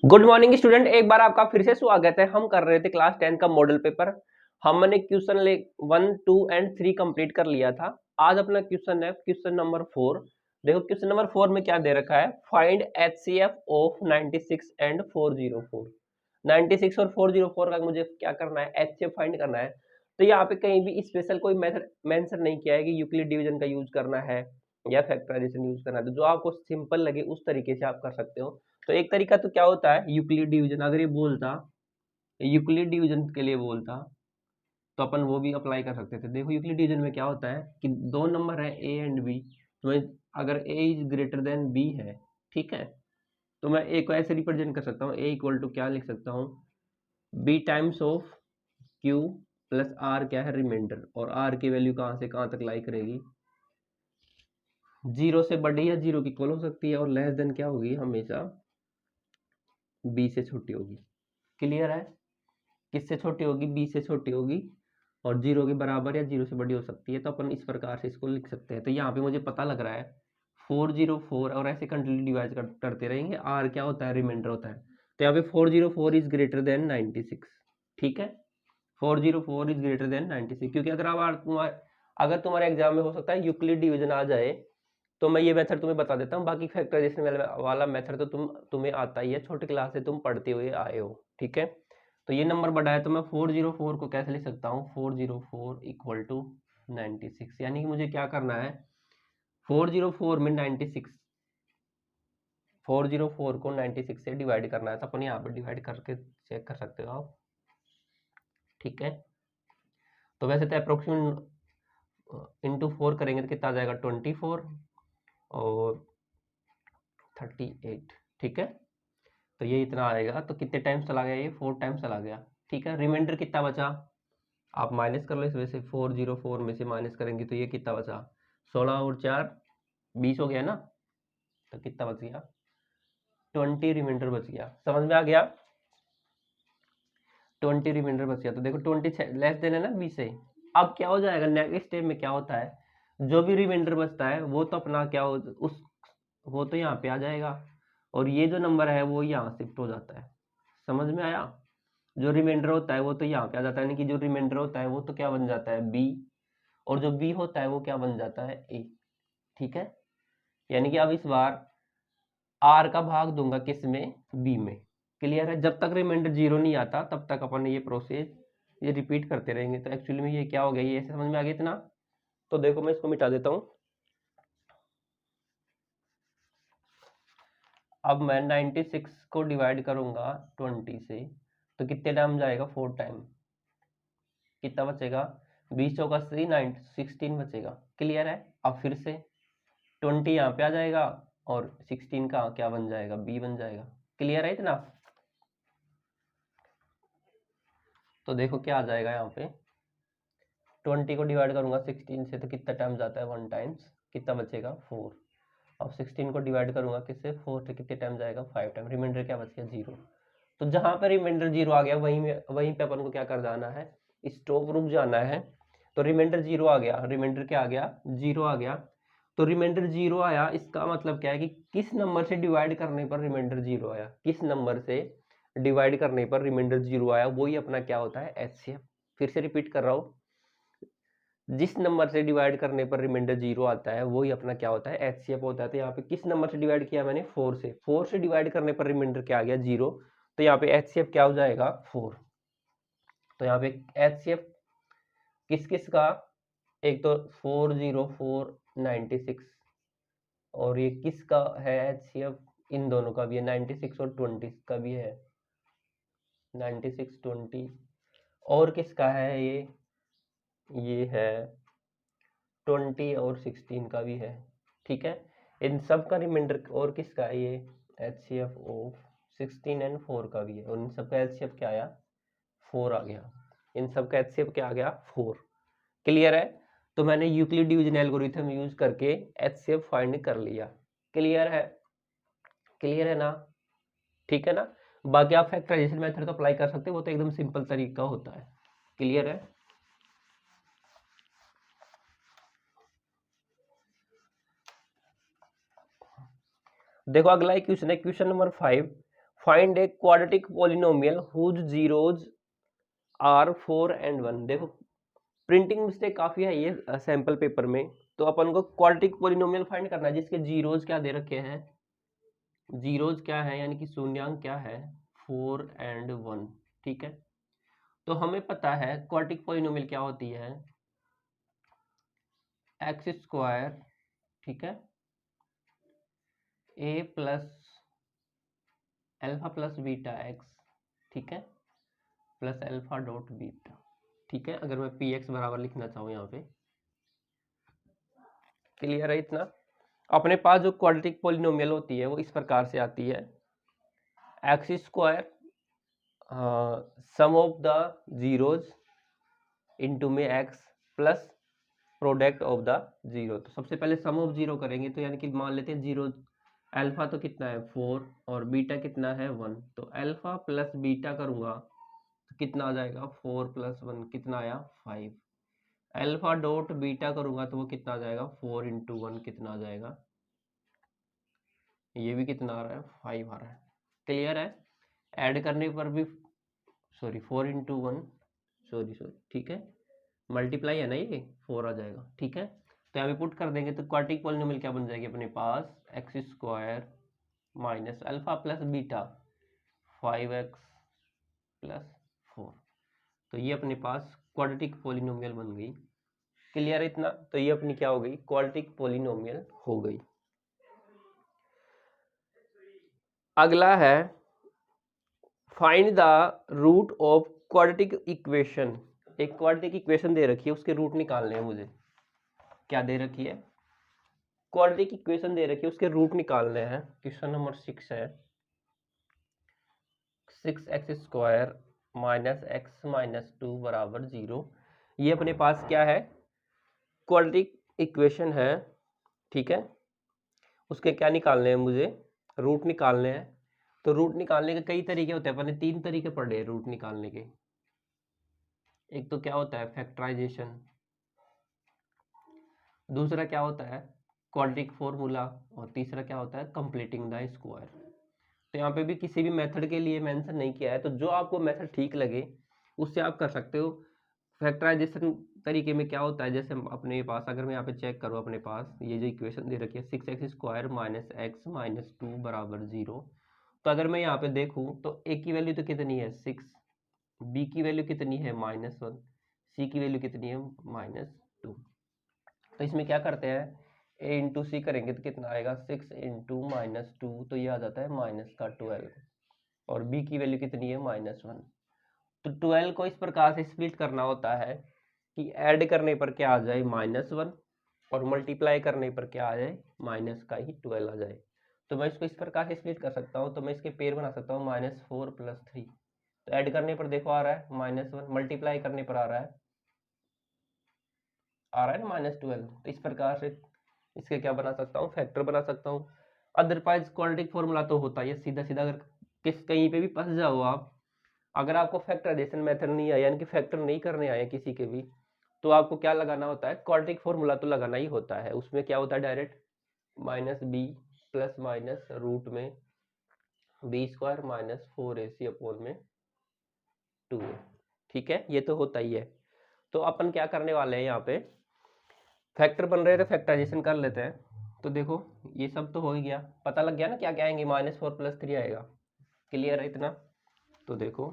Good morning student, एक बार आपका फिर से स्वागत है। हम कर रहे थे क्लास 10 का मॉडल पेपर। हमने क्वेश्चन ले 1, 2 एंड 3 कंप्लीट कर लिया था। आज अपना क्वेश्चन है क्वेश्चन नंबर 4। देखो क्वेश्चन नंबर 4 में क्या दे रखा है, फाइंड एचसीएफ ऑफ 96 एंड 404। 96 और 404 का मुझे क्या करना है, एचसीएफ फाइंड करना है। तो यहाँ पे कहीं भी स्पेशल कोई मेथड मेंशन नहीं किया है कि यूक्लिड डिवीजन का यूज करना है या फैक्टराइजेशन यूज करना है। तो जो आपको सिंपल लगे उस तरीके से आप कर सकते हो। तो एक तरीका तो क्या होता है, यूक्लिड डिवीजन अगर ये बोलता, यूक्लिड डिवीजन के लिए बोलता तो अपन वो भी अप्लाई कर सकते थे। देखो यूक्लिड डिवीजन में क्या होता है कि दो नंबर है ए एंड बी, तो मैं अगर ए इज ग्रेटर देन बी है, ठीक है, तो मैं ए को ऐसे रिप्रेजेंट कर सकता हूँ, ए इक्वल टू क्या लिख सकता हूँ, B times of Q plus R क्या है, रिमाइंडर। और आर की वैल्यू कहाँ से कहाँ तक लाई करेगी, जीरो से बड़ी या जीरो की इक्वल हो सकती है, और लेस देन क्या होगी, हमेशा बी से छोटी होगी। क्लियर है, किससे छोटी होगी, बी से छोटी होगी, और जीरो के बराबर या जीरो से बड़ी हो सकती है। तो अपन इस प्रकार से इसको लिख सकते हैं। तो यहाँ पे मुझे पता लग रहा है 404, और ऐसे कंटिन्यू डिवाइड करते रहेंगे। आर क्या होता है, रिमाइंडर होता है। तो यहाँ पे 404 इज ग्रेटर देन 96, ठीक है, 404 इज ग्रेटर देन 96। क्योंकि अगर तुम्हारे एग्जाम में हो सकता है यूक्लिड डिवीजन आ जाए, तो मैं ये मेथड तुम्हें बता देता हूँ। बाकी फैक्टराइजेशन वाला मेथड तो तुम्हें आता ही है, छोटी क्लास से तुम पढ़ते हुए आए हो, ठीक है। तो ये नंबर बड़ा है, तो मैं 404 को कैसे लिख सकता हूँ, 404 इक्वल टू 96। यानी कि मुझे क्या करना है, 404 में 96, 404 को 96 से डिवाइड करना है। तो अपन यहाँ पे डिवाइड करके चेक कर सकते हो आप, ठीक है। तो वैसे तो अप्रोक्सीमेट इंटू 4 करेंगे तो कितना आ जाएगा, 24 और 38, ठीक है। तो ये इतना आएगा। तो कितने टाइम्स चला गया, ये 4 टाइम्स चला गया, ठीक है। रिमाइंडर कितना बचा, आप माइनस कर लो इस वजह से, 404 में से माइनस करेंगे तो ये कितना बचा, 16 और 4 20 हो गया ना। तो कितना बच गया, 20 रिमाइंडर बच गया। समझ में आ गया, 20 रिमाइंडर बच गया। तो देखो 20 लेस देन है ना 20 से। अब क्या हो जाएगा, नेक्स्ट स्टेप में क्या होता है, जो भी रिमाइंडर बचता है वो तो अपना क्या हो, उस वो तो यहाँ पे आ जाएगा, और ये जो नंबर है वो यहाँ शिफ्ट हो जाता है। समझ में आया, जो रिमाइंडर होता है वो तो यहाँ पे आ जाता है, यानी कि जो रिमाइंडर होता है वो तो क्या बन जाता है, बी, और जो बी होता है वो क्या बन जाता है, ए, ठीक है। यानी कि अब इस बार आर का भाग दूंगा किस में, बी में। क्लियर है, जब तक रिमाइंडर जीरो नहीं आता तब तक अपन ये प्रोसेस ये रिपीट करते रहेंगे। तो एक्चुअली में ये क्या हो गया, ये ऐसे समझ में आ गया इतना। तो देखो मैं इसको मिटा देता हूँ। अब मैं 96 को डिवाइड करूंगा 20 से, तो कितने टाइम जाएगा, 4 टाइम, कितना बचेगा, 20 चौका 16 बचेगा। क्लियर है। अब फिर से 20 यहाँ पे आ जाएगा, और 16 का क्या बन जाएगा, बी बन जाएगा। क्लियर है इतना। तो देखो क्या आ जाएगा, यहाँ पे 20 को डिवाइड करूंगा 16 से तो कितना टाइम जाता है, 1 टाइम्स, कितना बचेगा 4। अब 16 को डिवाइड करूंगा किससे, 4 से, कितने टाइम जाएगा, 5 टाइम, रिमाइंडर क्या बच गया, 0। तो जहां पर रिमाइंडर 0 आ गया वहीं पे अपन को क्या कर जाना है, स्टॉप रुक जाना है। तो रिमाइंडर 0 आ गया, रिमाइंडर क्या आ गया, 0 आ गया। तो रिमाइंडर 0 आया, इसका मतलब क्या है कि किस नंबर से डिवाइड करने पर रिमाइंडर 0 आया, किस नंबर से डिवाइड करने पर रिमाइंडर 0 आया, वही अपना क्या होता है, एचसीएफ। फिर से रिपीट कर रहा हूँ, जिस नंबर से डिवाइड करने पर रिमाइंडर 0 आता है वही अपना क्या होता है, एचसीएफ होता है। तो यहाँ पे किस नंबर से डिवाइड किया मैंने, 4 से डिवाइड करने पर रिमाइंडर क्या आ गया, 0। तो यहाँ पे एचसीएफ क्या हो जाएगा, 4। तो यहाँ पे एचसीएफ किस किस का, एक तो 40496, और ये किसका है एचसीएफ, इन दोनों का भी है, 96 और 20 का भी है, 96 20। और किसका है ये है 20 और 16 का भी है, ठीक है। इन सब का रिमाइंडर, और किसका है ये, एचसीएफ ऑफ 16 एंड 4 का भी है, और इन सब का एचसीएफ क्या आया, 4 आ गया। इन सब का एचसीएफ क्या आ गया, 4। क्लियर है। तो मैंने यूक्लिड डिवीजन एल्गोरिथम यूज करके एचसीएफ फाइंड कर लिया। क्लियर है, क्लियर है ना, ठीक है ना। बाकी आप फैक्टराइजेशन मेथड तो अप्लाई कर सकते हो, वो तो एकदम सिंपल तरीका होता है। क्लियर है। देखो अगला एक क्वेश्चन है, question number 5। Find a quadratic polynomial whose zeros are 4 and 1। देखो प्रिंटिंग मिस्टेक काफी है ये सैंपल पेपर में, तो अपन को क्वाड्रेटिक पॉलिनोमियल फाइंड करना है जिसके जीरोज क्या दे रखे हैं, जीरोज क्या है यानी कि शून्यांक क्या है 4 एंड 1। ठीक है, तो हमें पता है क्वाड्रेटिक पॉलिनोमियल क्या होती है, एक्स स्क्वायर, ठीक है, a plus alpha plus beta x, ठीक है, प्लस अल्फा डॉट बीटा। ठीक है, अगर मैं पी एक्स बराबर लिखना चाहूँ यहाँ पे, क्लियर है इतना। अपने पास जो क्वाड्रेटिक पॉलिनोमियल होती है वो इस प्रकार से आती है, x square sum of the zeros into में x plus product of the zero. तो सबसे पहले सम ऑफ जीरो करेंगे, तो यानी कि मान लेते हैं जीरो, अल्फा तो कितना है 4 और बीटा कितना है 1, तो अल्फा प्लस बीटा करूंगा तो कितना आ जाएगा 4 प्लस 1 कितना आया 5। अल्फा डॉट बीटा करूंगा तो वो कितना आ जाएगा 4 इंटू 1 कितना आ जाएगा, ये भी कितना आ रहा है 5 आ रहा है। क्लियर है, ऐड करने पर भी सॉरी 4 इंटू 1 सॉरी ठीक है, मल्टीप्लाई है ना ये 4 आ जाएगा। ठीक है, तो यहाँ पे पुट कर देंगे तो क्वाड्रेटिक पॉलिनोमियल क्या बन जाएगी अपने पास, x square minus alpha plus beta 5x plus 4। तो ये अपने पास क्वाड्रेटिक पॉलिनोमियल बन गई। क्लियर है इतना, तो ये अपनी क्या हो गई, क्वाड्रेटिक पॉलिनोमियल हो गई। अगला है find the root of quadratic equation. एक क्वाड्रेटिक इक्वेशन दे रखी है, उसके रूट निकालने हैं मुझे। क्या दे रखी है, क्वाड्रेटिक इक्वेशन दे रखी है, उसके रूट निकालने हैं। क्वेश्चन नंबर 6 है, 6x square minus x minus 2 बराबर 0। ये अपने पास क्या है, क्वाड्रेटिक इक्वेशन है। ठीक है, उसके क्या निकालने हैं मुझे, रूट निकालने हैं। तो रूट निकालने के कई तरीके होते हैं, अपने 3 तरीके पढ़े हैं रूट निकालने के। एक तो क्या होता है फैक्टराइजेशन, दूसरा क्या होता है क्वाड्रेटिक फॉर्मूला, और तीसरा क्या होता है कंप्लीटिंग द स्क्वायर। तो यहाँ पे भी किसी भी मेथड के लिए मेंशन नहीं किया है, तो जो आपको मेथड ठीक लगे उससे आप कर सकते हो। फैक्टराइजेशन तरीके में क्या होता है, जैसे अपने पास अगर मैं यहाँ पे चेक करूँ, अपने पास ये जो इक्वेशन दे रखी है 6x square minus x minus 2 बराबर 0। तो अगर मैं यहाँ पे देखूँ तो ए की वैल्यू तो कितनी है 6, बी की वैल्यू कितनी है -1, सी की वैल्यू कितनी है -2। तो इसमें क्या करते हैं, ए इंटू सी करेंगे तो कितना आएगा 6 इंटू -2, तो ये आ जाता है -12। और बी की वैल्यू कितनी है -1। तो 12 को इस प्रकार से स्प्लिट करना होता है कि ऐड करने पर क्या आ जाए -1 और मल्टीप्लाई करने पर क्या आ जाए माइनस का ही 12 आ जाए। तो मैं इसको इस प्रकार से स्प्लिट कर सकता हूँ, तो मैं इसके पेयर बना सकता हूँ -4 + 3। तो ऐड करने पर देखो आ रहा है -1, मल्टीप्लाई करने पर आ रहा है ना -12। तो इस प्रकार से इसके क्या बना सकता हूँ, फैक्टर बना सकता हूँ। अदरवाइज क्वाड्रेटिक फॉर्मूला तो होता है सीधा सीधा, अगर कहीं पे भी फंस जाओ आप, अगर आपको फैक्टराइजेशन मेथड नहीं आया यानी कि फैक्टर नहीं करने आए किसी के भी, तो आपको क्या लगाना होता है, क्वाड्रेटिक फॉर्मूला तो लगाना ही होता है। उसमें क्या होता है direct -b plus minus root में b² माइनस 4ac अपॉन में 2a। ठीक है, ये तो होता ही है। तो अपन क्या करने वाले हैं, यहाँ पे फैक्टर बन रहे थे, फैक्टराइजेशन कर लेते हैं। तो देखो ये सब तो हो ही गया, पता लग गया ना क्या क्या आएंगे, -4 + 3 आएगा। क्लियर है इतना, तो देखो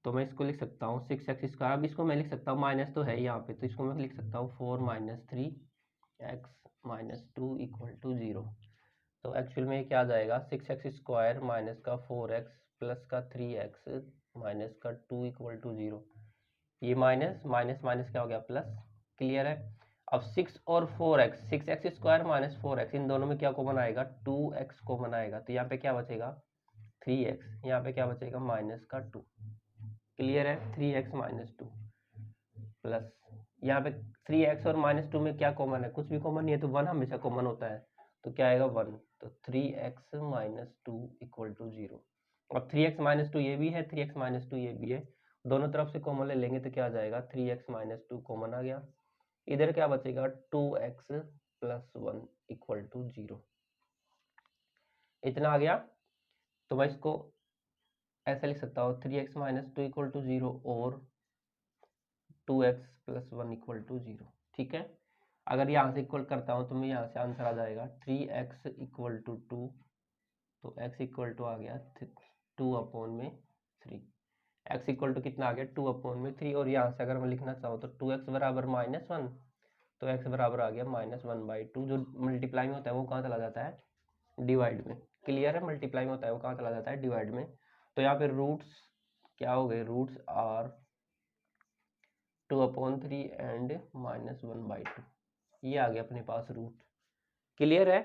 तो मैं इसको लिख सकता हूँ 6x²। अब इसको मैं लिख सकता हूँ, माइनस तो है यहाँ पे, तो इसको मैं लिख सकता हूँ 4 - 3x - 2 = 0। तो एक्चुअल में क्या आ जाएगा 6x² माइनस का 4x प्लस का 3x माइनस का 2 = 0। ये माइनस माइनस माइनस क्या हो गया प्लस। क्लियर है, अब 6 और 4x, 6x² माइनस 4x, इन दोनों में क्या कॉमन आएगा 2x कॉमन आएगा। तो यहाँ पे क्या बचेगा 3x, यहाँ पे क्या बचेगा माइनस का 2। क्लियर है, 3x - 2 प्लस यहाँ पे 3x और -2 में क्या कॉमन है, कुछ भी कॉमन नहीं है, तो 1 हमेशा कॉमन होता है। तो क्या आएगा 1, तो 3x - 2 = 0। अब 3x - 2 ये भी है, 3x - 2 ये भी है, दोनों तरफ से कॉमन ले लेंगे तो क्या आ जाएगा 3x - 2 कॉमन आ गया। इधर क्या बचेगा 2x + 1 = 0। इतना आ गया। तो मैं इसको ऐसे लिख सकता हूँ 3x माइनस 2 इक्वल टू 0 और 2x प्लस 1 इक्वल टू 0। ठीक है, अगर यहाँ से इक्वल करता हूँ तो मैं यहाँ से आंसर आ जाएगा 3x इक्वल टू 2, तो x इक्वल टू आ गया 2 अपॉन में 3। x इक्वल टू कितना आ गया 2 अपॉन में 3, और यहाँ से अगर मैं लिखना चाहूँ तो 2x बराबर -1, तो x बराबर आ गया -1/2। जो मल्टीप्लाई में होता है वो कहाँ चला जाता है, डिवाइड में। क्लियर है, मल्टीप्लाई में होता है वो कहाँ चला जाता है, डिवाइड में। तो यहाँ पे रूट्स क्या हो गए, रूट्स आर 2/3 एंड -1/2, ये आ गया अपने पास रूट। क्लियर है,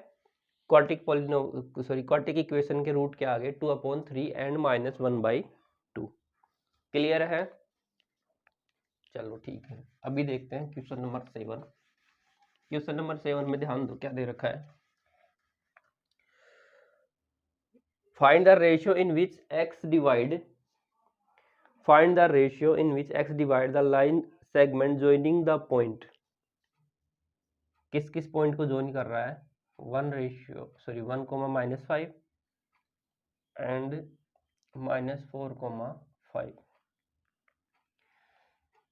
क्वाड्रेटिक क्वाड्रेटिक इक्वेशन के रूट क्या आ गए 2/3 एंड -1/2। क्लियर है, चलो ठीक है। अभी देखते हैं क्वेश्चन नंबर 7। क्वेश्चन नंबर 7 में ध्यान दो क्या दे रखा है, find the ratio in which x divide find the ratio in which x divide the line segment joining the point. किस किस पॉइंट को जॉइन कर रहा है, 1:-5 एंड -4:5,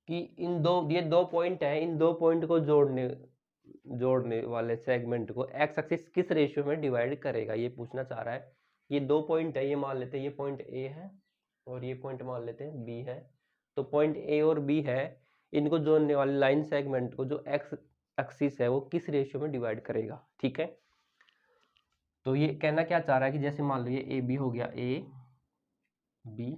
कि इन दो, ये दो पॉइंट है, इन दो पॉइंट को जोड़ने वाले सेगमेंट को एक्स एक्सिस किस रेशियो में डिवाइड करेगा, ये पूछना चाह रहा है। ये दो पॉइंट है, ये मान लेते हैं ये पॉइंट ए है और ये पॉइंट मान लेते हैं बी है। तो पॉइंट ए और बी है, इनको जोड़ने वाले लाइन सेगमेंट को जो एक्स एक्सिस है वो किस रेशियो में डिवाइड करेगा। ठीक है, तो ये कहना क्या चाह रहा है कि जैसे मान लो ये ए बी हो गया, ए बी,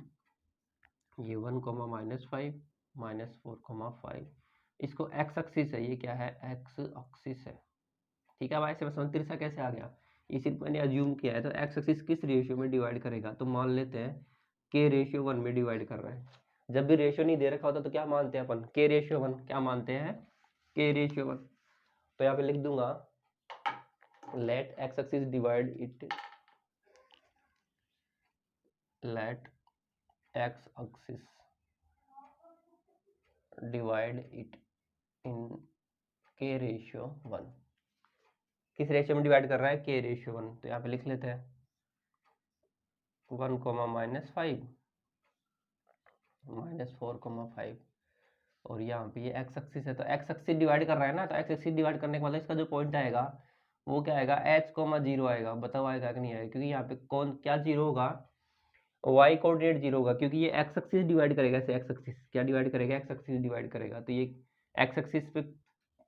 ये 1,-5 -4,5, इसको एक्स एक्सिस है, ये क्या है, एक्स एक्सिस है। ठीक है, अब ऐसे समझ तिरछा कैसे आ गया, ये सिर्फ मैंने अज्यूम किया है। तो एक्स एक्सिस किस रेशियो में डिवाइड करेगा, तो मान लेते हैं k/1 में डिवाइड कर रहा है। जब भी रेशियो नहीं दे रखा होता तो क्या मानते हैं अपन, k/1, क्या मानते हैं, k/1। तो यहाँ पे लिख दूंगा let x axis divide it, let x axis divide it in k/1। किस रेशियो में डिवाइड कर रहा है, k/1। तो यहाँ पे लिख लेते हैं 1,-5 -4,5, और यहाँ पे ये एक्स एक्सिस है, तो एक्स एक्सिस डिवाइड कर रहा है ना, तो एक्स एक्सिस डिवाइड करने के बाद इसका जो पॉइंट आएगा वो क्या आएगा, h,0 आएगा। बताओ आएगा कि नहीं आएगा, क्योंकि यहाँ पे कौन क्या जीरो होगा, y कोऑर्डिनेट जीरो होगा, क्योंकि ये एक्स एक्सिस डिवाइड करेगा। ऐसे एक्स एक्सिस क्या डिवाइड करेगा, एक्स एक्सिस डिवाइड करेगा। तो ये एक्स एक्सिस पे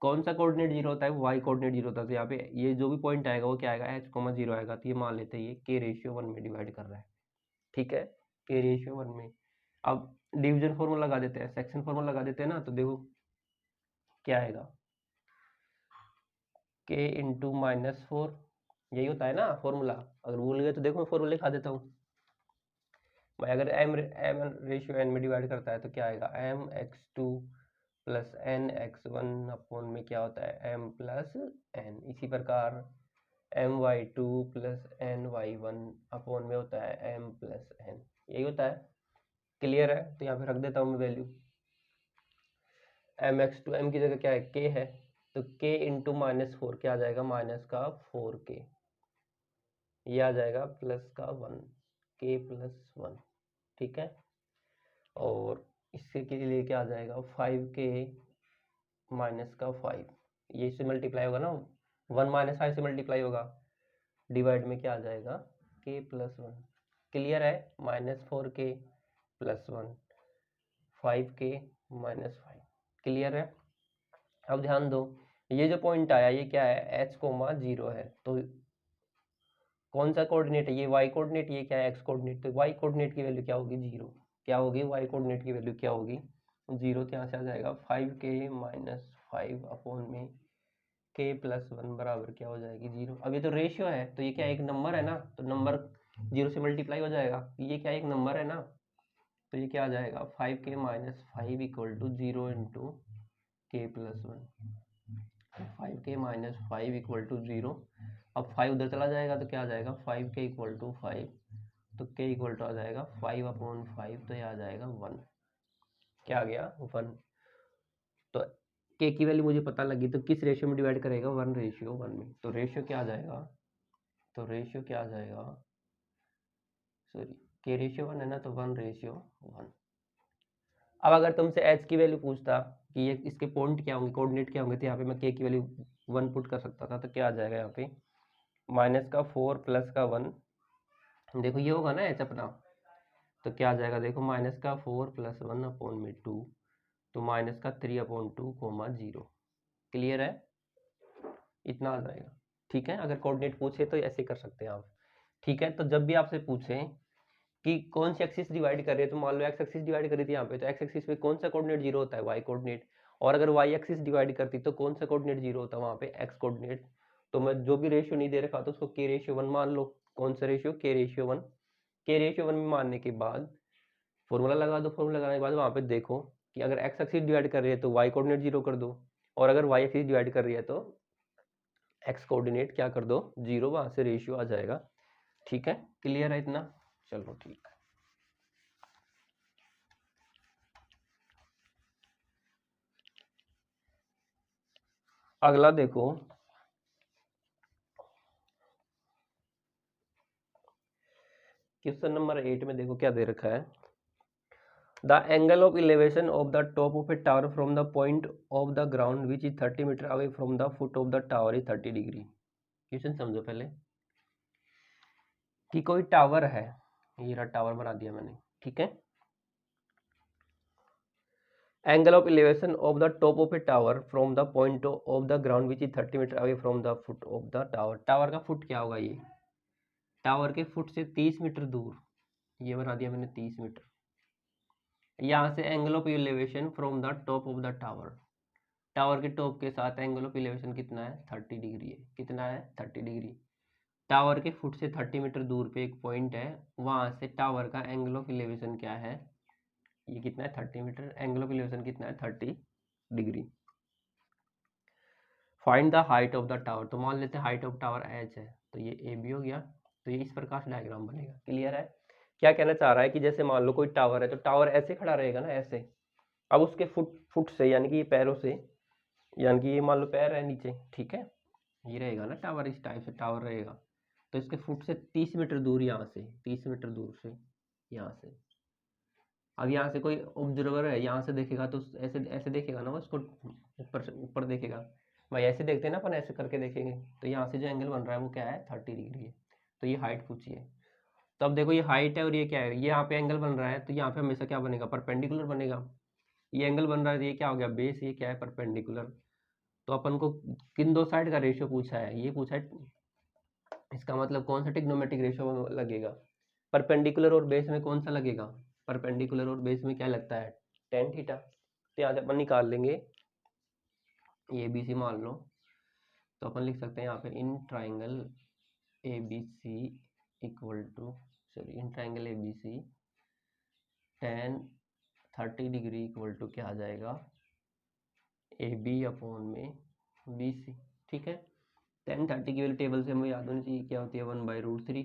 कौन सा कोऑर्डिनेट जीरो होता है, y कोऑर्डिनेट जीरो होता है। तो यहाँ पे ये जो भी पॉइंट आएगा वो क्या आएगा, h,0 आएगा। तो ये मान लेते हैं ये k/1 में डिवाइड कर रहा है। ठीक है, k/1 में। अब डिवीजन फॉर्मूला लगा देते हैं, सेक्शन फॉर्मूला लगा देते हैं ना, तो देखो क्या आएगा, k इंटू -4, यही होता है ना फॉर्मूला। अगर भूल गए तो देखो मैं फॉर्मूला लिखा देता हूँ। मैं अगर m रेशियो n में डिवाइड करता है तो क्या आएगा, mx2 प्लस nx1 अपॉन में क्या होता है, m प्लस n। इसी प्रकार my2 प्लस ny1 अपॉन में होता है m प्लस n, यही होता है। क्लियर है, तो यहाँ पे रख देता हूँ मैं वैल्यू, mx2, m की जगह क्या है, k है, तो k इंटू -4 क्या आ जाएगा, -4k, ये आ जाएगा प्लस का 1, k प्लस 1। ठीक है, और इसके के लिए क्या आ जाएगा, 5k माइनस का 5, ये इससे मल्टीप्लाई होगा ना, 1 -5 से मल्टीप्लाई होगा, डिवाइड में क्या आ जाएगा, k प्लस 1। क्लियर है, -4k प्लस 1, 5k -5। क्लियर है। अब ध्यान दो, ये जो पॉइंट आया ये क्या है, h,0 है। तो कौन सा कोऑर्डिनेट है, ये y कोऑर्डिनेट, ये क्या है, x कोऑर्डिनेट। तो y कोऑर्डिनेट की वैल्यू क्या होगी, 0। क्या होगी, y कोऑर्डिनेट की वैल्यू क्या होगी, 0। तो यहाँ से आ जाएगा 5k -5 अपॉन में k प्लस 1 बराबर क्या हो जाएगी, 0। अब ये तो रेशियो है, तो ये क्या एक नंबर है ना, तो नंबर 0 से मल्टीप्लाई हो जाएगा। ये क्या एक नंबर है ना, तो ये क्या आ जाएगा, 5k -5 equal to 0 into k plus 1, 5k -5 equal to 0। अब 5 उधर चला जाएगा तो क्या आ जाएगा, 5k इक्वल टू 5, तो k इक्वल टू आ जाएगा 5/5, तो ये आ जाएगा 1। क्या आ गया, 1। तो k की वैल्यू मुझे पता लगी, तो किस रेशियो में डिवाइड करेगा, 1/1 में। तो रेशियो क्या आ जाएगा, तो रेशियो क्या आ जाएगा, सॉरी के रेशियो 1 है ना, तो 1:1। अब अगर तुमसे एच की वैल्यू पूछता कि ये इसके पॉइंट क्या होंगे, कोऑर्डिनेट क्या होंगे, तो यहाँ पे मैं के की वैल्यू 1 पुट कर सकता था, तो क्या आ जाएगा यहाँ पे -4 + 1, देखो ये होगा ना एच अपना, तो क्या आ जाएगा देखो -4 + 1/2, तो -3/2, 0। क्लियर है, इतना आ जाएगा। ठीक है, अगर कोऑर्डिनेट पूछे तो ऐसे कर सकते हैं आप। ठीक है, तो जब भी आपसे पूछे कि कौन सी एक्सिस डिवाइड कर रही है, तो मान लो एक्स एक्सिस डिवाइड करी थी यहाँ पे, तो एक्स एक्सिस पे कौन सा कोऑर्डिनेट 0 होता है, वाई कोऑर्डिनेट। और अगर वाई एक्सिस डिवाइड करती तो कौन सा कोऑर्डिनेट 0 होता है वहाँ पे, एक्स कोऑर्डिनेट। तो मैं जो भी रेशियो नहीं दे रखा तो उसको के रेशियो 1 मान लो। कौन सा रेशियो, के रेशियो 1। के रेशियो 1 में मानने के बाद फॉर्मूला लगा दो, फॉर्मूला लगाने के बाद वहाँ पे देखो कि अगर एक्स एक्सिस डिवाइड कर रही है तो वाई कोऑर्डिनेट 0 कर दो, और अगर वाई एक्सिस डिवाइड कर रही है तो एक्स कोऑर्डिनेट क्या कर दो, 0, वहां से रेशियो आ जाएगा। ठीक है, क्लियर है इतना, चलो ठीक है। अगला देखो, क्वेश्चन नंबर 8 में देखो क्या दे रखा है। The angle of elevation of the top of a tower from the point of the ground which is 30 metre away from the foot of the tower is 30 degree. Question समझो पहले कि कोई टावर है, ये रहा टावर बना दिया मैंने, ठीक है। Angle of elevation of the top of a tower from the point of the ground which is 30 metre away from the foot of the tower. Tower का फुट क्या होगा, ये टावर के फुट से 30 मीटर दूर, ये बना दिया मैंने 30 मीटर। यहाँ से angle of elevation from the top of the tower, tower के टॉप के साथ एंगल ऑफ इलेवेशन कितना है, 30 डिग्री है। कितना है, 30 डिग्री। टावर के फुट से 30 मीटर दूर पे एक पॉइंट है, वहां से टावर का एंगल ऑफ इलेवेशन क्या है, ये कितना है, 30 मीटर। एंगल ऑफ इलेवेशन कितना है, 30 degree. Find the height of the tower, तो मान लेते हैं हाइट ऑफ टावर एच है, तो ये ए बी हो गया। तो ये इस प्रकार से डायग्राम बनेगा। क्लियर है, क्या कहना चाह रहा है कि जैसे मान लो कोई टावर है, तो टावर ऐसे खड़ा रहेगा ना, ऐसे। अब उसके फुट फुट से, यानी कि ये पैरों से, यानी कि ये मान लो पैर है नीचे, ठीक है, ये रहेगा ना टावर, इस टाइप से टावर रहेगा। तो इसके फुट से 30 मीटर दूर, यहाँ से 30 मीटर दूर से, यहाँ से। अब यहाँ से कोई ऑब्जर्वर है, यहाँ से देखेगा तो ऐसे ऐसे देखेगा ना, वो इसको ऊपर से ऊपर देखेगा। भाई ऐसे देखते हैं ना अपन, ऐसे करके देखेंगे, तो यहाँ से जो एंगल बन रहा है वो क्या है, 30 डिग्री है। तो ये हाइट पूछी है। तो अब देखो ये हाइट है और ये क्या है, ये यहाँ पे एंगल बन रहा है, तो यहाँ पे हमेशा क्या बनेगा, परपेंडिकुलर बनेगा। ये एंगल बन रहा है, तो ये क्या हो गया, बेस, ये क्या है, परपेंडिकुलर। तो अपन को किन दो साइड का रेशियो पूछा है, ये पूछा है। इसका मतलब कौन सा ट्रिग्नोमेट्रिक रेशियो लगेगा, परपेंडिकुलर और बेस में कौन सा लगेगा, परपेंडिकुलर और बेस में क्या लगता है, tan थीटा। तो यहाँ से अपन निकाल लेंगे, ये बी सी मान लो, तो अपन लिख सकते हैं यहाँ पे in triangle A B C equal to, sorry in triangle A B C tan 30 degree equal to क्या आ जाएगा, ए बी अपॉन में बी सी। ठीक है, tan 30 की वैल्यू टेबल से हमें याद होनी चाहिए, क्या होती है, 1/√3।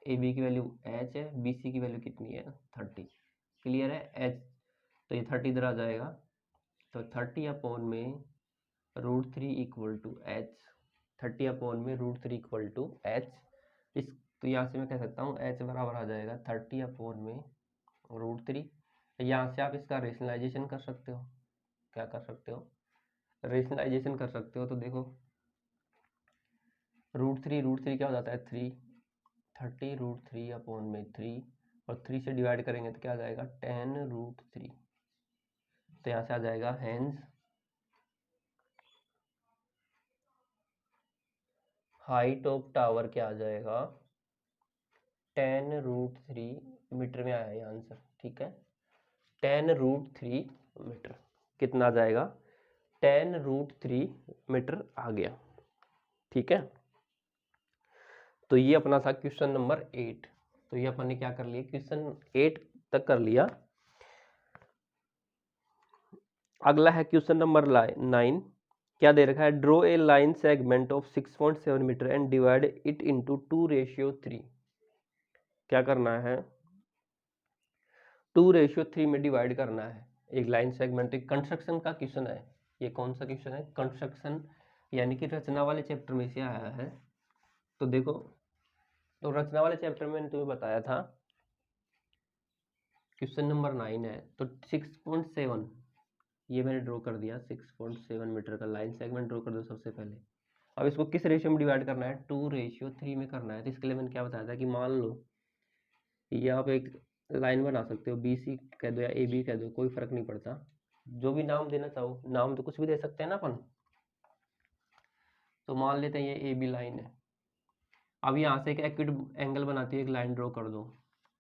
ए बी की वैल्यू एच है, बी सी की वैल्यू कितनी है, 30। क्लियर है, एच, तो ये 30 इधर आ जाएगा, तो 30 अपॉन में √3 इक्वल टू एच, 30 अपॉन में √3 इक्वल टू एच। इस, तो यहाँ से मैं कह सकता हूँ एच बराबर आ जाएगा 30 अपॉन में √3। यहाँ से आप इसका रेशनलाइजेशन कर सकते हो, क्या कर सकते हो, रेशनलाइजेशन कर सकते हो। तो देखो √3 क्या हो जाता है, 3, 30 √3 अपॉन में 3, और 3 से डिवाइड करेंगे तो क्या आ जाएगा, tan √3। तो यहाँ से आ जाएगा हेंस हाइट ऑफ टावर क्या आ जाएगा, tan √3 मीटर में आया है आंसर। ठीक है, tan √3 मीटर कितना आ जाएगा, tan √3 मीटर आ गया। ठीक है, तो ये अपना था क्वेश्चन नंबर 8। तो ये अपन ने क्या कर लिया, क्वेश्चन 8 तक कर लिया। अगला है क्वेश्चन नंबर 9। क्या दे रखा है, draw a line segment of 6.7 metre and divide it into 2:3। क्या करना है, 2:3 में डिवाइड करना है एक लाइन सेगमेंट। एक कंस्ट्रक्शन का क्वेश्चन है, ये कौन सा क्वेश्चन है, कंस्ट्रक्शन यानी कि रचना वाले चैप्टर में से आया है। तो देखो, तो रचना वाले चैप्टर में मैंने तुम्हें बताया था, क्वेश्चन नंबर 9 है, तो 6.7 ये मैंने ड्रॉ कर दिया। 6.7 मीटर का लाइन सेगमेंट ड्रॉ कर दो सबसे पहले। अब इसको किस रेशियो में डिवाइड करना है? 2:3 में करना है। तो इसके लिए मैंने क्या बताया था कि मान लो ये आप एक लाइन बना सकते हो, BC कह दो या AB कह दो, कोई फर्क नहीं पड़ता, जो भी नाम देना चाहो। नाम तो कुछ भी दे सकते हैं ना अपन। तो मान लेते हैं ये AB लाइन है। अब यहाँ से एक एक्यूट एंगल बनाती है एक लाइन ड्रॉ कर दो,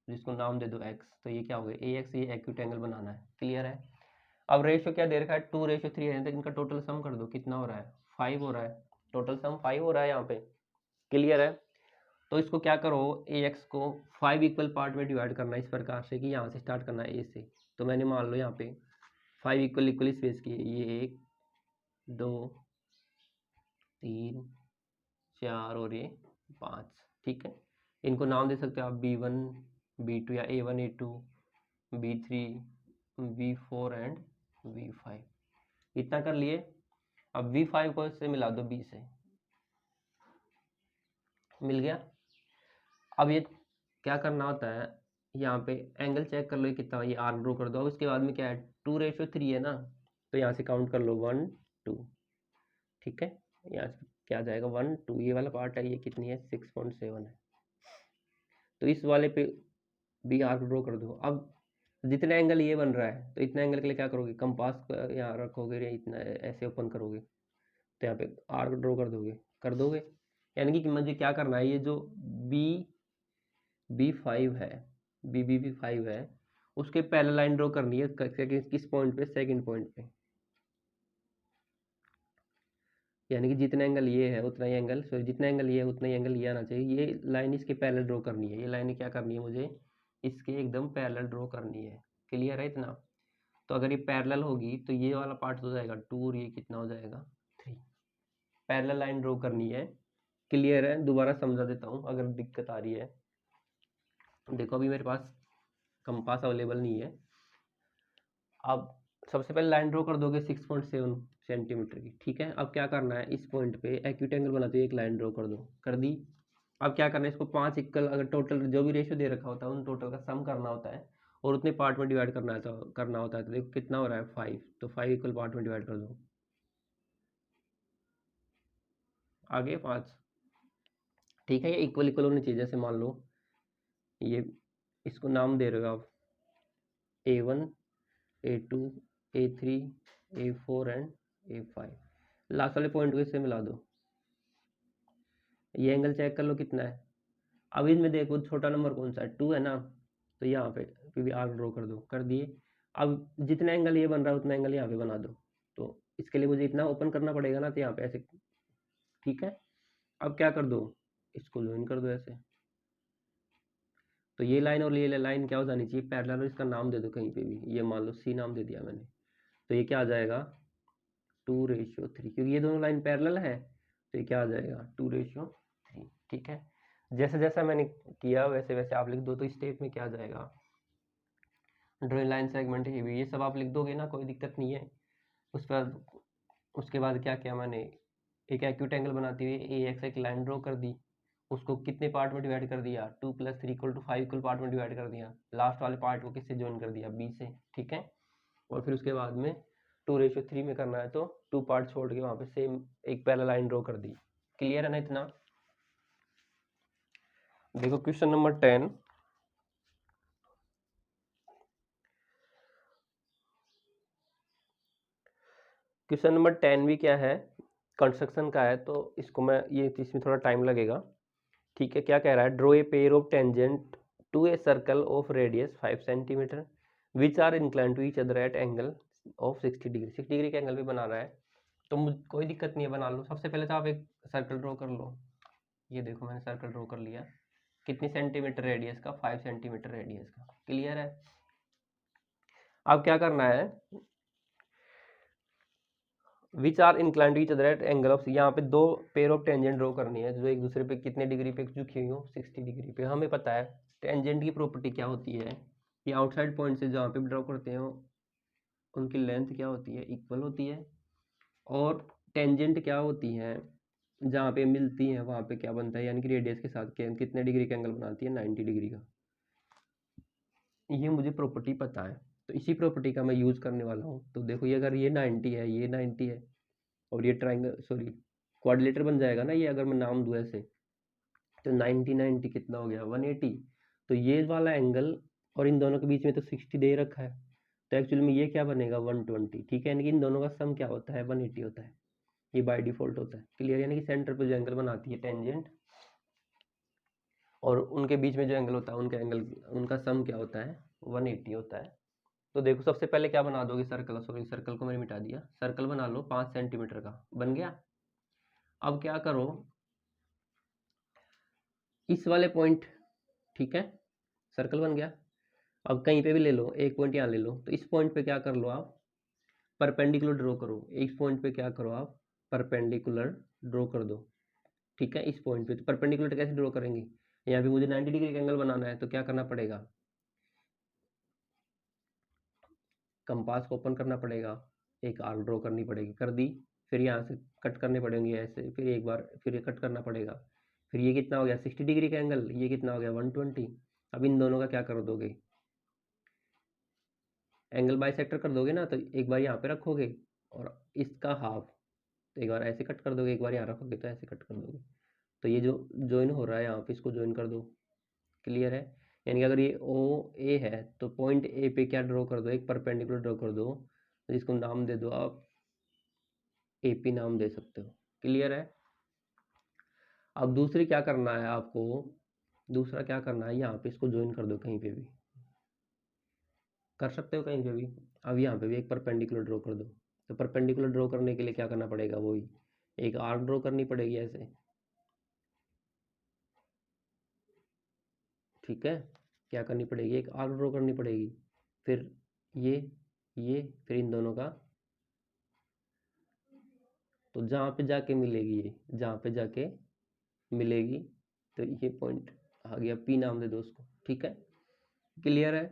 जिसको नाम दे दो X। तो ये क्या हो गया? AX, ये एक्यूट एंगल बनाना है। क्लियर है? अब रेशियो क्या दे रखा है? 2:3 है। तो इनका टोटल सम कर दो, कितना हो रहा है? 5 हो रहा है। टोटल सम 5 हो रहा है यहाँ पे। क्लियर है? तो इसको क्या करो, AX को 5 इक्वल पार्ट में डिवाइड करना है इस प्रकार से कि यहाँ से स्टार्ट करना है A से। तो मैंने मान लो यहाँ पे 5 इक्वल स्पेस किए, ये 1 2 3 4 और ये 5। ठीक है, इनको नाम दे सकते हो आप B1 B2 या A1 A2 B3 B4 and B5। इतना कर लिए। अब V5 को इससे मिला दो B से, मिल गया। अब ये क्या करना होता है, यहाँ पे एंगल चेक कर लो कितना, ये आर्क ड्रॉ कर दो। अब उसके बाद में क्या है? 2:3 है ना, तो यहाँ से काउंट कर लो 1 2। ठीक है, यहाँ से क्या जाएगा? 1 2। ये वाला पार्ट है, ये कितनी है? 6.7 है। तो इस वाले पे भी आर्क ड्रॉ कर दो। अब जितना एंगल ये बन रहा है, तो इतना एंगल के लिए क्या करोगे? कंपास यहाँ रखोगे या इतना ऐसे ओपन करोगे, तो यहाँ पे आर्क ड्रॉ कर दोगे। यानी कि मुझे क्या करना है, ये जो B5 है, B5 है, उसके पहले लाइन ड्रॉ करनी है। किस पॉइंट पे? सेकंड पॉइंट पे। यानी कि जितना एंगल ये है उतना ही एंगल, सॉरी जितना एंगल ये है उतना ही एंगल ये आना चाहिए। ये लाइन इसके पैरेलल ड्रॉ करनी है। ये लाइन क्या करनी है मुझे? इसके एकदम पैरेलल ड्रॉ करनी है। क्लियर है इतना? तो अगर ये पैरेलल होगी तो ये वाला पार्ट हो जाएगा 2 और ये कितना हो जाएगा? 3। पैरेलल लाइन ड्रॉ करनी है। क्लियर है? दोबारा समझा देता हूँ अगर दिक्कत आ रही है। देखो अभी मेरे पास कंपास अवेलेबल नहीं है। अब सबसे पहले लाइन ड्रॉ कर दोगे 6.7 सेंटीमीटर की। ठीक है, अब क्या करना है, इस पॉइंट पे एक्यूट एंगल बनाते हुए एक लाइन ड्रॉ कर दो। कर दी। अब क्या करना है, इसको 5 इक्वल, अगर टोटल जो भी रेशियो दे रखा होता है उन टोटल का सम करना होता है और उतने पार्ट में डिवाइड करना होता है। तो देखो कितना हो रहा है? 5। तो 5 इक्वल पार्ट में डिवाइड कर दो। आगे 5। ठीक है, ये इक्वल इक्वल होनी चाहिए। जैसे मान लो ये, इसको नाम दे रहे हो आप A1 A2 A3 A4 and A5। Last वाले पॉइंट को इससे मिला दो। ये एंगल चेक कर लो कितना है। अब इसमें देखो छोटा नंबर कौन सा है? 2 है ना, तो यहाँ पे भी आर्क ड्रॉ कर दो। कर दिए। अब जितना एंगल ये बन रहा है उतना एंगल यहाँ पे बना दो। तो इसके लिए मुझे इतना ओपन करना पड़ेगा ना, तो यहाँ पे ऐसे। ठीक है, अब क्या कर दो, इसको ज्वाइन कर दो ऐसे। तो ये लाइन और ये लाइन क्या हो जानी चाहिए? पैरेलल। और इसका नाम दे दो कहीं पे भी, ये मान लो C नाम दे दिया मैंने। तो ये क्या आ जाएगा? 2:3, क्योंकि ये दोनों लाइन पैरेलल है। तो ये क्या आ जाएगा? 2:3। ठीक है, जैसे जैसा मैंने किया वैसे वैसे आप लिख दो। तो स्टेप में क्या आ जाएगा? ड्रॉइंग लाइन सेगमेंट ये भी, ये सब आप लिख दोगे ना, कोई दिक्कत नहीं है। उसके बाद क्या किया मैंने, एक एक्यूट एंगल बनाते हुए AX एक लाइन ड्रॉ कर दी। उसको कितने पार्ट में डिवाइड कर दिया? 2 + 3 = 5 इक्वल पार्ट में डिवाइड कर दिया। लास्ट वाले पार्ट को किससे ज्वाइन कर दिया? B से। ठीक है, और फिर उसके बाद में 2:3 में करना है, तो 2 पार्ट छोड़ के वहाँ पे सेम एक पैरेलल लाइन ड्रॉ कर दी। क्लियर है ना इतना? देखो क्वेश्चन नंबर 10। क्वेश्चन नंबर 10 भी क्या है? कंस्ट्रक्शन का है, तो इसको मैं इसमें थोड़ा टाइम लगेगा। ठीक है, क्या कह रहा है? Draw a pair of tangent to a circle of radius 5 centimetre which are incline to each other at angle of 60 degree. 60 degree के एंगल पे बना रहा है, तो कोई दिक्कत नहीं है, बना लो। सबसे पहले तो आप एक सर्कल ड्रॉ कर लो। ये देखो मैंने सर्कल ड्रॉ कर लिया। कितनी सेंटीमीटर रेडियस का? 5 सेंटीमीटर रेडियस का। क्लियर है? अब क्या करना है, which are incline to each other at angle of, यहाँ पे दो पेयर ऑफ टेंजेंट ड्रॉ करनी है जो एक दूसरे पे कितने डिग्री पे झुकी हुई हो? 60 डिग्री पे। हमें पता है टेंजेंट की प्रॉपर्टी क्या होती है, कि आउटसाइड पॉइंट से जहाँ पे ड्रॉ करते हैं उनकी लेंथ क्या होती है? इक्वल होती है। और टेंजेंट क्या होती है? जहाँ पे मिलती हैं वहाँ पे क्या बनता है, यानी कि रेडियस के साथ कितने डिग्री का एंगल बनाती है, 90 डिग्री का। ये मुझे प्रॉपर्टी पता है, तो इसी प्रॉपर्टी का मैं यूज़ करने वाला हूँ। तो देखो ये अगर ये 90 है, ये 90 है, और ये ट्राइंगल सॉरी क्वाड्रिलेटर बन जाएगा ना ये, अगर मैं नाम दूँ ऐसे, तो 90 90 कितना हो गया, 180। तो ये वाला एंगल और इन दोनों के बीच में तो 60 दे रखा है, तो एक्चुअली में ये क्या बनेगा, 120। ठीक है, यानी कि इन दोनों का सम क्या होता है, 180 होता है। ये बाय डिफॉल्ट होता है। क्लियर, यानी कि सेंटर पे जो एंगल बनाती है टेंजेंट और उनके बीच में जो एंगल होता है उनका एंगल, उनका सम क्या होता है, 180 होता है। तो देखो सबसे पहले क्या बना दोगे, सर्कल, सॉरी सर्कल को मैंने मिटा दिया, सर्कल बना लो 5 सेंटीमीटर का, बन गया। अब क्या करो, इस वाले पॉइंट, ठीक है, सर्कल बन गया। अब कहीं पे भी ले लो, एक पॉइंट यहाँ ले लो, तो इस पॉइंट पे क्या कर लो आप, परपेंडिकुलर ड्रॉ करो। इस पॉइंट पे क्या करो आप, परपेंडिकुलर ड्रॉ कर दो। ठीक है, इस पॉइंट पे तो परपेंडिकुलर कैसे ड्रॉ करेंगे, यहाँ पे मुझे 90 डिग्री का एंगल बनाना है, तो क्या करना पड़ेगा, कंपास को ओपन करना पड़ेगा, एक आर्क ड्रॉ करनी पड़ेगी, कर दी, फिर यहाँ से कट करने पड़ेंगे ऐसे, फिर एक बार फिर ये कट करना पड़ेगा, फिर ये कितना हो गया 60 डिग्री का एंगल, ये कितना हो गया 120। अब इन दोनों का क्या कर दोगे, एंगल बाइसेक्टर कर दोगे ना, तो एक बार यहाँ पे रखोगे और इसका हाफ, तो एक बार ऐसे कट कर दोगे, एक बार यहाँ रखोगे तो ऐसे कट कर दोगे, तो ये जो ज्वाइन हो रहा है यहाँ पे इसको ज्वाइन कर दो। क्लियर है, यानी कि अगर ये ओ ए है तो पॉइंट ए पे क्या ड्रॉ कर दो, एक परपेंडिकुलर ड्रॉ कर दो, जिसको नाम दे दो आप ए पी, नाम दे सकते हो। क्लियर है। अब दूसरी क्या करना है आपको, दूसरा क्या करना है, यहाँ पे इसको ज्वाइन कर दो, कहीं पे भी कर सकते हो, कहीं पे भी। अब यहाँ पे भी एक परपेंडिकुलर ड्रॉ कर दो, तो परपेंडिकुलर ड्रॉ करने के लिए क्या करना पड़ेगा, वही एक आर्क ड्रॉ करनी पड़ेगी ऐसे। ठीक है, क्या करनी पड़ेगी, एक आर्क ड्रॉ करनी पड़ेगी, फिर ये फिर इन दोनों का, तो जहाँ पे जाके मिलेगी, ये जहाँ पे जाके मिलेगी, तो ये पॉइंट आ गया, पी नाम दे दो उसको। ठीक है, क्लियर है।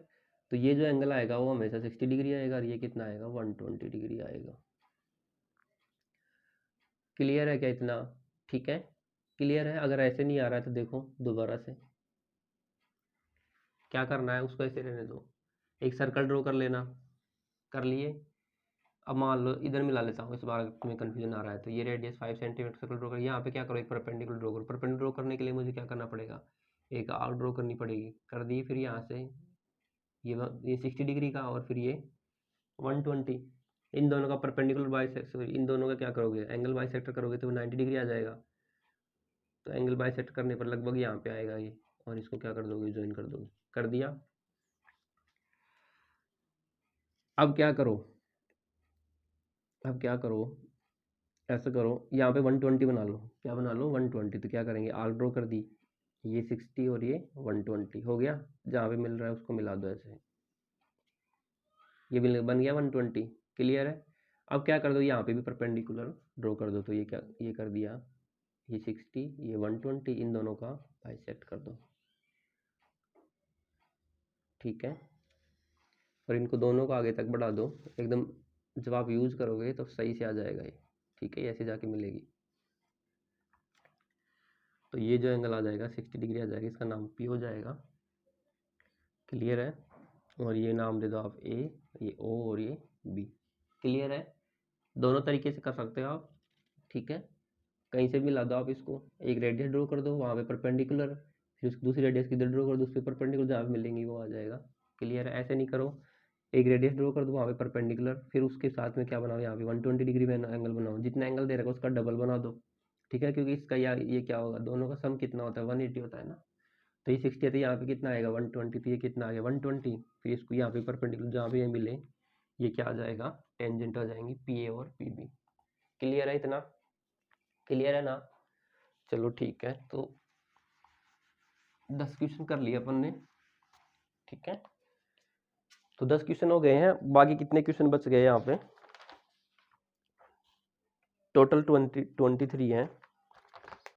तो ये जो एंगल आएगा वो हमेशा 60 डिग्री आएगा, और ये कितना आएगा 120 डिग्री आएगा। क्लियर है क्या इतना, ठीक है, क्लियर है। अगर ऐसे नहीं आ रहा है तो देखो दोबारा से क्या करना है, उसको ऐसे रहने दो, एक सर्कल ड्रॉ कर लेना, कर लिए। अब मान लो इधर मिला लेता हूँ, इस बार में कंफ्यूजन आ रहा है, तो ये रेडियस 5 सेंटीमीटर सर्कल ड्रॉ कर, यहाँ पे क्या करो, एक परपेंडिकुलर ड्रॉ करो। परपेंडिकुलर ड्रॉ करने के लिए मुझे क्या करना पड़ेगा, एक आर्क ड्रॉ करनी पड़ेगी, कर दी, फिर यहाँ से ये 60 डिग्री का, और फिर ये 120, इन दोनों का परपेंडिकुलर सॉरी इन दोनों का क्या करोगे, एंगल बाइसेक्टर करोगे तो 90 डिग्री आ जाएगा। तो एंगल बाइसेक्ट करने पर लगभग यहाँ पे आएगा ये, और इसको क्या कर दोगे, ज्वाइन कर दोगे, कर दिया। अब क्या करो, अब क्या करो, ऐसा करो, यहाँ पे 120 बना लो, क्या बना लो 120, तो क्या करेंगे, आर्क ड्रॉ कर दी, ये 60 और ये 120 हो गया, जहाँ पे मिल रहा है उसको मिला दो ऐसे, ये बन गया 120। क्लियर है। अब क्या कर दो, यहाँ पे भी परपेंडिकुलर ड्रॉ कर दो, तो ये क्या, ये कर दिया, ये 60 ये 120, इन दोनों का बाइसेक्ट कर दो। ठीक है, और इनको दोनों को आगे तक बढ़ा दो एकदम, जब आप यूज़ करोगे तो सही से आ जाएगा ये। ठीक है, ऐसे जाके मिलेगी, तो ये जो एंगल आ जाएगा 60 डिग्री आ जाएगा, इसका नाम पी हो जाएगा। क्लियर है, और ये नाम दे दो आप ए, ये ओ और ये बी। क्लियर है, दोनों तरीके से कर सकते हो आप। ठीक है, कहीं से भी ला दो आप इसको, एक रेडियस ड्रॉ कर दो वहाँ पे परपेंडिकुलर, फिर उसकी दूसरी रेडियस की इधर ड्रॉ कर दो, उस पर परपेंडिकुलर जहाँ पे मिलेंगी वो आ जाएगा। क्लियर है, ऐसे नहीं करो, एक रेडियस ड्रॉ कर दो वहाँ पे परपेंडिकुलर, फिर उसके साथ में क्या बनाओ, यहाँ पे 120 डिग्री में एंगल बनाओ, जितना एंगल दे रखा है उसका डबल बना दो। ठीक है, क्योंकि इसका ये क्या होगा, दोनों का सम कितना होता है, 180 होता है ना, तो ये 60 है, तो यहाँ पे कितना आएगा 120, तो ये कितना आ गया 120, फिर इसको यहाँ पे परपेंडिकुलर जहाँ पे ये मिले, ये क्या आ जाएगा, टेंजेंट आ जाएंगी पी ए और पी बी। क्लियर है इतना, क्लियर है ना। चलो ठीक है, तो 10 क्वेश्चन कर लिए अपन ने। ठीक है, तो 10 क्वेश्चन हो गए हैं, बाकी कितने क्वेश्चन बच गए यहाँ पे, टोटल 23 हैं।